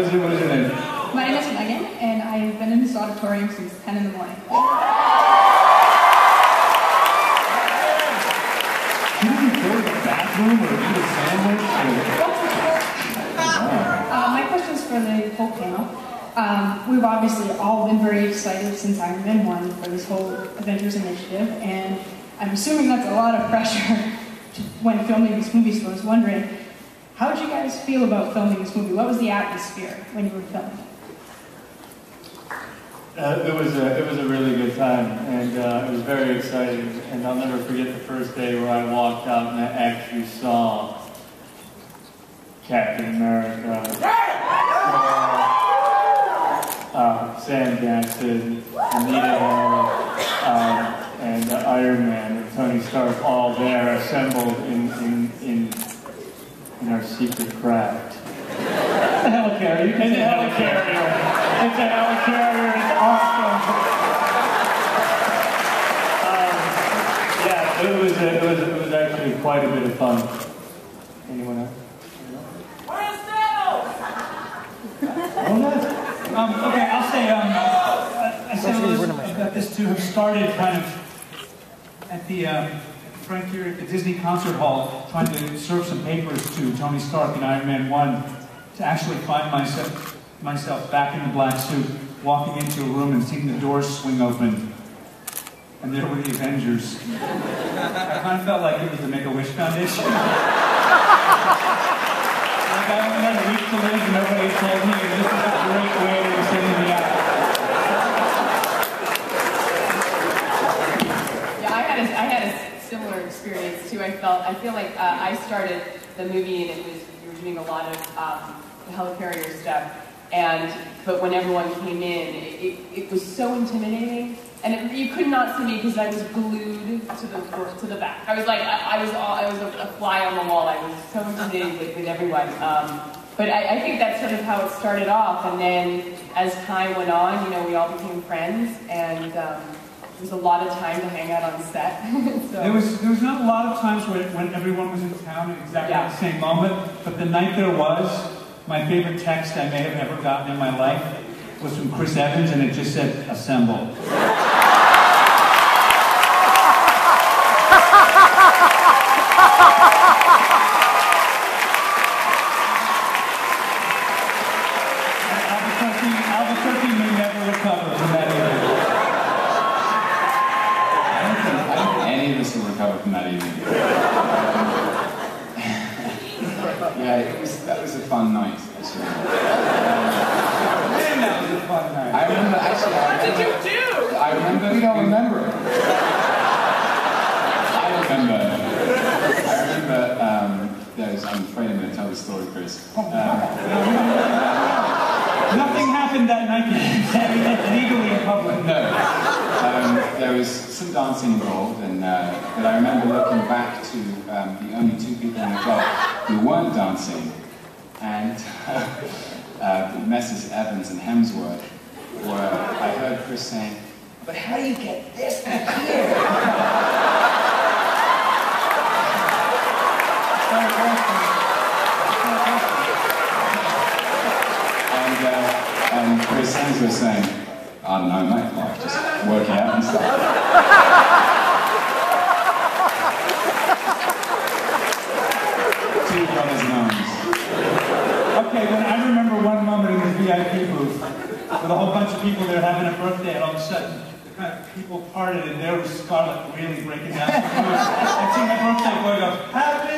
what is your name? My name is Megan, and I've been in this auditorium since 10 in the morning. Did you go to the bathroom or eat a sandwich? My question's for the whole panel. We've obviously all been very excited since Iron Man 1 for this whole Avengers initiative, and I'm assuming that's a lot of pressure when filming this movie, so I was wondering, how did you guys feel about filming this movie? What was the atmosphere when you were filming? It was a really good time, and it was very exciting. And I'll never forget the first day where I walked out and I actually saw Captain America, Sam Jackson, Anita and Iron Man and Tony Stark all there assembled in our secret craft. The helicarrier. It's a helicarrier. It's a helicarrier. It's awesome. Yeah, it was actually quite a bit of fun. Anyone else? Where's Thanos? Okay, I'll say I said about this to have started kind of at the Frank here at the Disney Concert Hall, trying to serve some papers to Tony Stark in Iron Man 1, to actually find myself back in the black suit, walking into a room and seeing the doors swing open, and there were the Avengers. I kind of felt like it was the Make-A-Wish Foundation. Like I only had a week to live and nobody had told me, and this is a great way to send me out. Yeah, I had a similar experience too. I feel like I started the movie and you were doing a lot of the helicarrier stuff, but when everyone came in, it was so intimidating, and you could not see me because I was glued to the back. I was like I was a fly on the wall. I was so intimidated with everyone. But I think that's sort of how it started off, and then as time went on, we all became friends, and there was a lot of time to hang out on set. So. There was not a lot of times when everyone was in town at exactly the same moment, but the night there was, my favorite text I may have ever gotten in my life was from Chris Evans, and it just said, "Assemble." Albuquerque may never recover from that evening. I don't think any of us will recover from that evening. Yeah, that was a fun night, actually. That was a fun night. I remember, actually, What did you do? I remember, you don't remember it. I remember, I'm afraid I'm going to tell the story, Chris. Nothing happened that night legally in public. No. There was some dancing involved, but I remember looking back to the only two people in the club who weren't dancing, and Messrs. Evans and Hemsworth, where I heard Chris saying, "But how do you get this back here?" And Chris Hemsworth saying, "I don't know, mate, like just work it out and stuff." Two brothers in arms. Okay, well, I remember one moment in the VIP booth with a whole bunch of people there having a birthday, and all of a sudden, the kind of people parted, and there was Scarlett really breaking down. I see my birthday boy go, "Happy."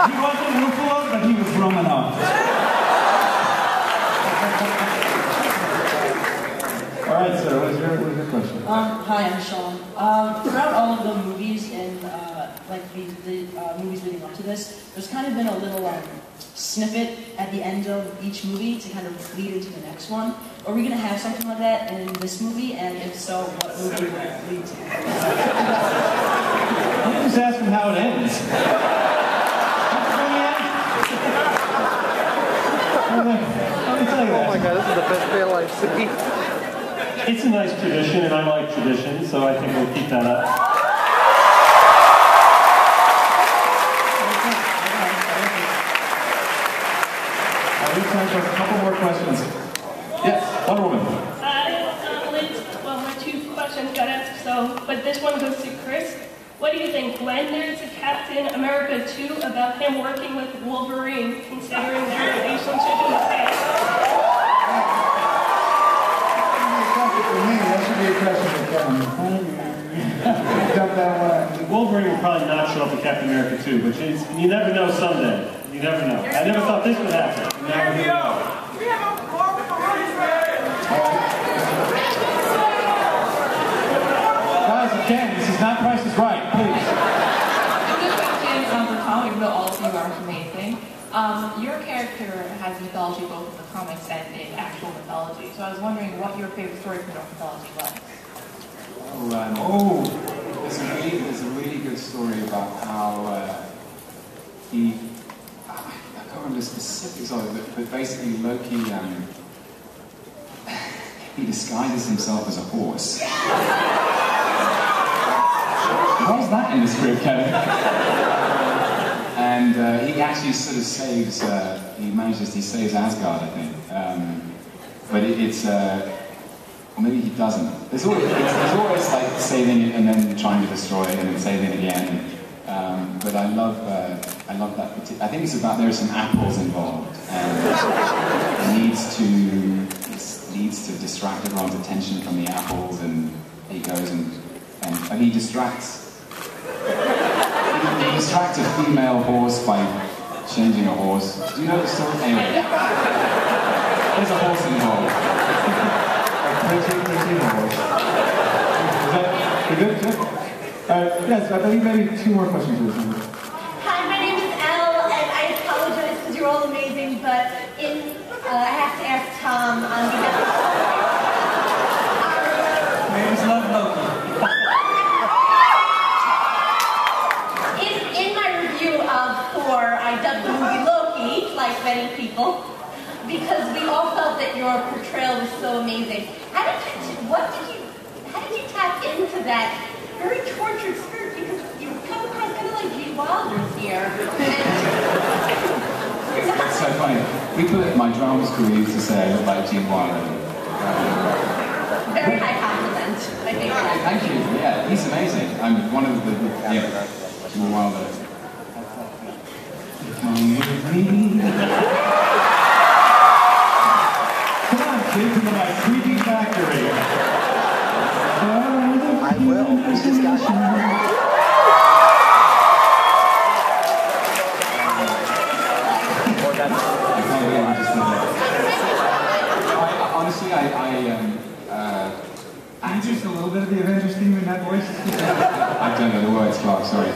He wasn't Ruffalo, but he was Romanoff. All right, sir. What is your question? Hi, I'm Sean. Throughout all of the movies and the movies leading up to this, there's kind of been a little snippet at the end of each movie to kind of lead into the next one. Are we going to have something like that in this movie? And if so, what movie would it lead to? You just ask him how it ends. Let me tell you that. Oh my god, this is the best day I've seen. It's a nice tradition, and I like tradition, so I think we'll keep that up. one goes to Chris. What do you think? When there's a Captain America 2 about him working with Wolverine, considering their relationship in the past? For me, that should be a question for Kevin. Jump that one. Wolverine will probably not show up in Captain America 2, but you never know someday. You never know. I never thought this would happen. You never know. Guys, again, this is not Price is Right, please. This question for Tom, even though all of you are amazing. Your character has mythology both in the comics and in actual mythology. So I was wondering what your favorite story from your mythology was. There's a really good story about how I can't remember the specifics of it, but basically Loki, he disguises himself as a horse. Why's that in the script, Kevin? And he actually sort of saves, he saves Asgard, I think. But or maybe he doesn't. There's always like saving it and then trying to destroy it and then saving it again. But I love that particular. I think it's about there are some apples involved, and it needs to distract everyone's attention from the apples, and he goes and he distracts. He distracts a female horse by changing a horse. Do you know the story? Anyway, there's a horse involved. Pretty horse. Is that good? Yes, I believe maybe 2 more questions. Hi, my name is Elle, and I apologize because you're all amazing, but I have to ask Tom on behalf of... My name is Loki. In my review of Thor, I dubbed the movie Loki, like many people, because we all felt that your portrayal was so amazing. How did you tap into that very tortured spirit? Because you come across kind of like Gene Wilder's here. It's so funny. My drama school used to say I look like Gene Wilder. Very high compliment, I think. Thank you. Yeah, he's amazing. I'm one of the Gene Wilder. Come with me. Come on, kids, into my creepy factory. I will. We just got Honestly, Can you just a little bit of the Avengers theme in that voice? I don't know the words, Clark, sorry.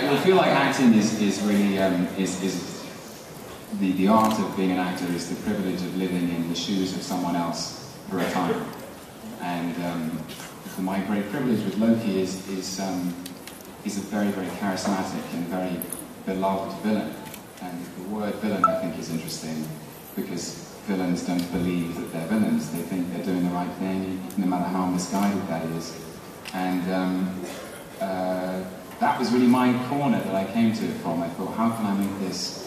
I feel like acting is really, the art of being an actor is the privilege of living in the shoes of someone else for a time. And my great privilege with Loki is a very, very charismatic and very beloved villain. And the word villain, I think, is interesting because villains don't believe that they're villains. They think they're doing the right thing, no matter how misguided that is. And that was really my corner that I came to it from. I thought, how can I make this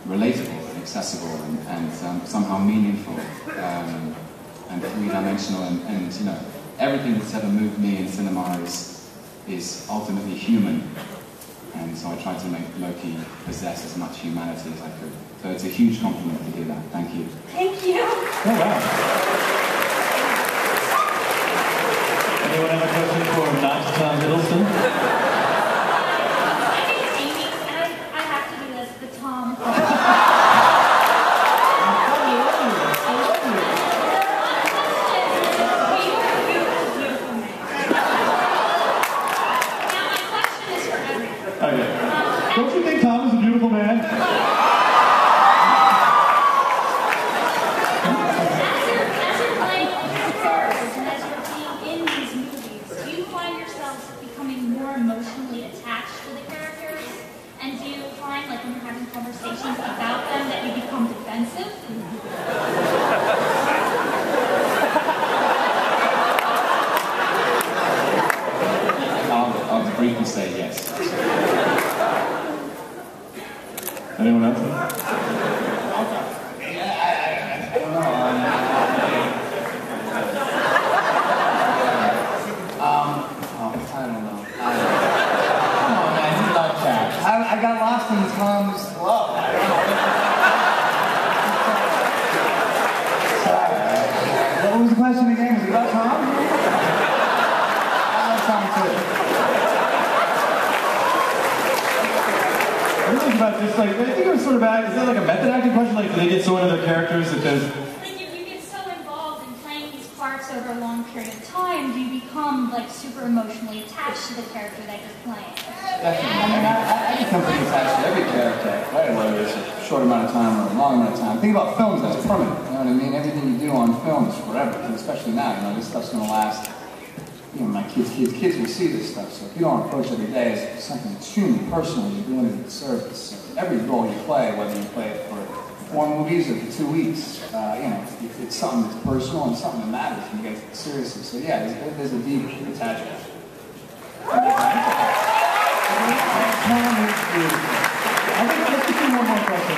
relatable and accessible and somehow meaningful and three-dimensional and you know, everything that's ever moved me in cinema is ultimately human. And so I tried to make Loki possess as much humanity as I could. So it's a huge compliment to do that. Thank you. Thank you. Oh, wow. Anyone have a question for not Tom Hiddleston? My name is Amy, and I have to do this, but Tom. Okay. Don't you think Tom is a beautiful man? As you're playing characters and as you're being in these movies, do you find yourselves becoming more emotionally attached to the characters? And do you find, like, when you're having conversations about them, that you become defensive? I'll briefly say yes. Anyone else? I don't know. just like, I think it was sort of, is that like a method acting question? Like, do they get so into their characters that there's... Like, if you get so involved in playing these parts over a long period of time, do you become, like, super emotionally attached to the character that you're playing? Definitely. I mean, I become pretty attached to every character, right? Whether it's a short amount of time or a long amount of time. Think about films, that's permanent, you know what I mean? Everything you do on film is forever, especially now, you know, this stuff's going to last. You know, my kids will see this stuff, so if you don't approach every day as something extremely personal, you're doing it a service. So every role you play, whether you play it for 4 movies or for 2 weeks, you know, it's something that's personal and something that matters, and you get it seriously. So yeah, there's a deep attachment. I think let's get you one more question.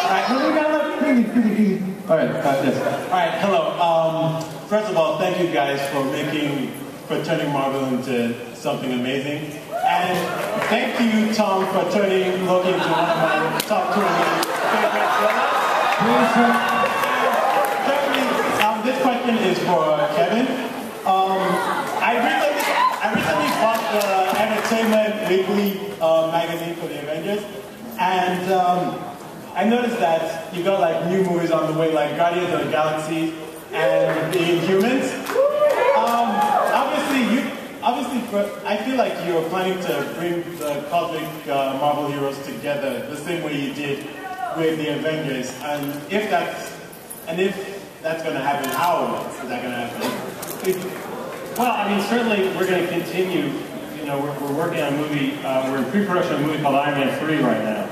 Alright, we got pretty. Alright, yes. Alright, hello. First of all, thank you guys for turning Marvel into something amazing. And thank you, Tom, for turning Loki into one of my top 2 favorite villains. Thirdly, this question is for Kevin. I recently bought the Entertainment Weekly magazine for the Avengers, and I noticed that you got like new movies on the way, like Guardians of the Galaxy and The Inhumans. Obviously, I feel like you're planning to bring the cosmic Marvel heroes together the same way you did with the Avengers. And if that's going to happen, how is that going to happen? Well, I mean, certainly we're going to continue. You know, we're working on a movie. We're in pre-production of a movie called Iron Man 3 right now.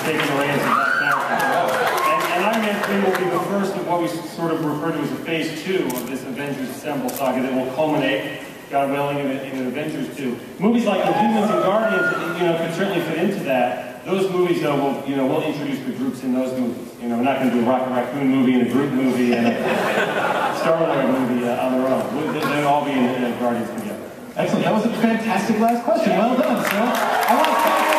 Taking the reins of that character. And Iron Man 3 will be the first of what we sort of refer to as a phase 2 of this Avengers Assemble saga that will culminate, God willing, in Avengers 2. Movies like Inhumans and Guardians, you know, could certainly fit into that. Those movies, though, we'll introduce the groups in those movies. You know, we're not going to do a Rocket Raccoon movie and a Groot movie and a Star-Lord movie on their own. They'll all be in Guardians together. Excellent. That was a fantastic last question. Well done, sir. I want to thank